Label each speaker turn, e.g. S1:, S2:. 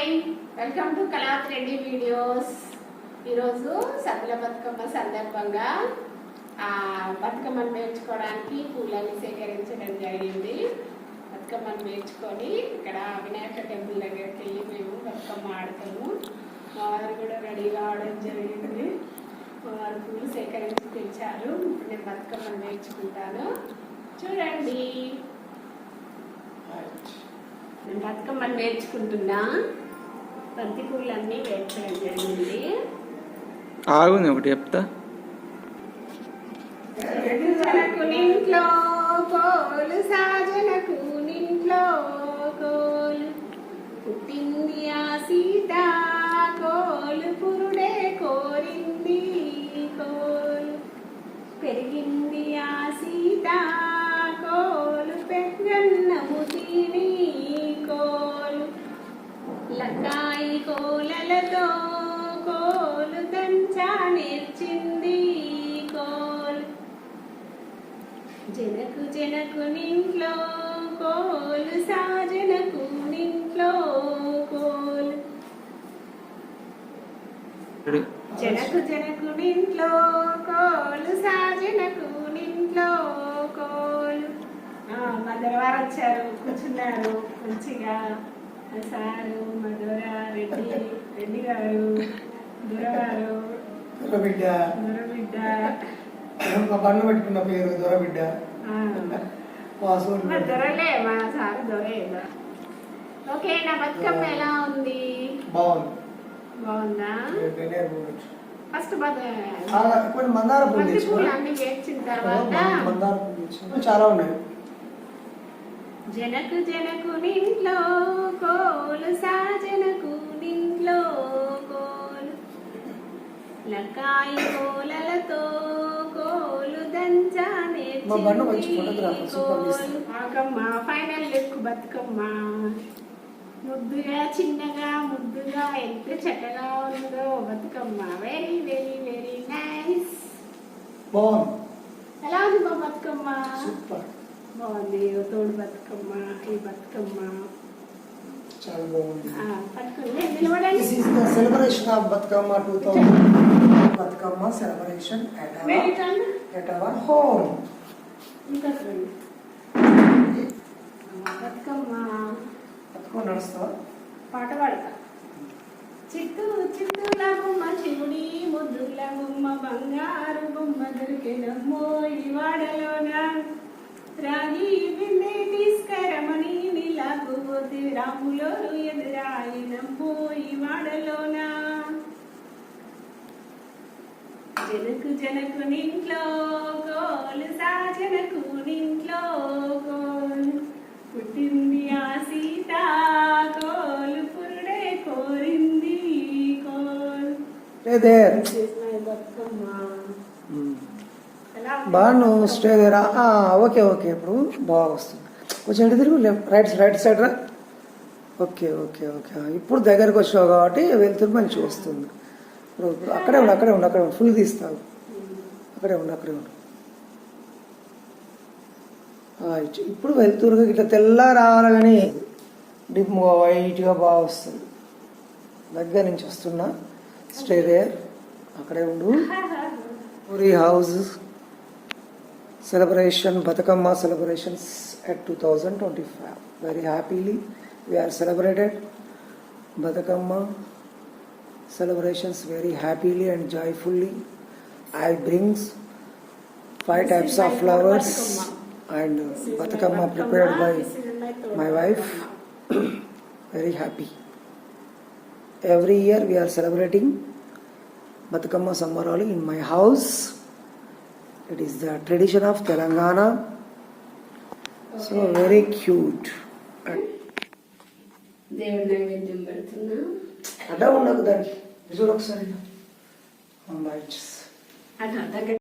S1: Hi, welcome to Kalavathi Reddy videos. ఈరోజు సద్దుల బతుకమ్మ సందర్భంగా బతుకమ్మను పేర్చుకోవడానికి పూలని సేకరించడం జరిగింది. బతుకమ్మను పేర్చుకొని ఇక్కడ వినాయక టెంపుల్ దగ్గరికి వెళ్ళి మేము బతుకమ్మ ఆడతాము. మా వారు కూడా రెడీ కావడం జరిగింది. మా వారు పూలు సేకరించి తెచ్చారు. నేను బతుకమ్మను పేర్చుకుంటాను, చూడండి. నేను బతుకమ్మను పేర్చుకుంటున్నా. బంతి పూలన్నీ పేర్చడం జరిగింది.
S2: ఆగుంది ఒకటి చెప్తా.
S1: నింట్లో కోలు సాజనకు నింట్లో కోలు పుట్టింది ఆ సీత కోలు పురుడే కోరింది కోలు పెరిగింది ఆ సీత కోలు పెద్దన్నము తిని కోలు లక్కాయి కోలలతో కోలు దంచా నేర్చింది కోలు జనకు జనకు నింట్లో కోలు సాజనకు నింట్లో కోలు జనకు జనకు నింట్లో కోలు సాజనకు నింట్లో కోలు. మధురవారు వచ్చారు, కూర్చున్నారు మంచిగా. సారు మధుర రెడ్డి గారు, దొరగారు,
S3: దొరబిడ్డ
S1: దొరబిడ్డ,
S3: మా బండ్లు పెట్టుకున్న పేరు దొరబిడ్డ.
S1: దొరలే మా సార్ దొరే. ఓకే, నా బతుకమ్మ ఎలా ఉంది? బాగుందా? ఫస్ట్
S3: మందార
S1: పూలు అన్ని వేసిన తర్వాత
S3: చాలా ఉన్నాయి.
S1: జనకు జనకు నింట్లో కోలు సాజనకు నింట్లో కోలు లక్కాయి కోలలతో కోలు దంచా నేర్చింది కోలు. ఆగమ్మ ఫైనల్ లుక్ బతుకమ్మ. ముద్దుగా చిన్నగా ముద్దుగా ఎంత చక్కగా ఉందో Bathukamma. Very very very nice. ఎలా ఉంది మా బతుకమ్మ?
S3: సూపర్,
S1: బాగుంది. తోడు బతుకమ్మ, ఈ బతుకమ్మ
S3: చాలా బాగుంది.
S1: పట్టుకుంది నిలబడండి.
S3: This is the celebration of Batkama 2000. Batkama celebration at our home.
S1: ఇంకా బతుకమ్మ
S3: బతుకమ్మ నడుస్తావా?
S1: పాట పాడతా. చిత్తూ చిత్తూల బొమ్మ శివుడి ముద్దుల బొమ్మ బంగారు బొమ్మ దొరికెనమ్మో ఈ వాడలోన రాగి బిందె తీసుకరమని నీలాకు పోతే రాములో ఎదురాయినమ్మో ఈ వాడలోన. జనకు జనకు నింట్లో కోలు సాజనకు నింట్లో కోలు పుట్టింది ఆ సీత కోలు పురుడే కోరింది కోలు. బతుకమ్మ
S3: బాను స్టే దేరా. ఓకే ఓకే, ఇప్పుడు బాగా వస్తుంది. కొంచెం ఎటు తిరుగు, రైట్ సైడ్ రా. ఓకే ఓకే ఓకే, ఇప్పుడు దగ్గరకు వచ్చావు కాబట్టి వెళ్తురు మంచిగా వస్తుంది. ఇప్పుడు అక్కడే ఉండు ఫుల్ తీస్తావు. అక్కడే ఉండు. ఇప్పుడు వెళ్తురు ఇట్లా తెల్ల రావాలి కానీ డిమ్గా వైట్గా బాగా వస్తుంది. దగ్గర నుంచి వస్తున్నా. స్టే దేర్, అక్కడే ఉండు. Puri house celebration, Batukama celebrations at 2025. Very happily we are celebrated Batukama celebrations very happily and joyfully. I brings 5 types of flowers and Batukama prepared by my wife. Very happy. Every year we are celebrating Batukama Sammaroli in my house. It is the tradition of Telangana. Okay. So very cute.
S1: దేవుడి నైవేద్యం పెడుతున్నా.
S3: అడ్డా ఉండదు దానికి. చూడు ఒకసారి.
S1: అట్లా దగ్గర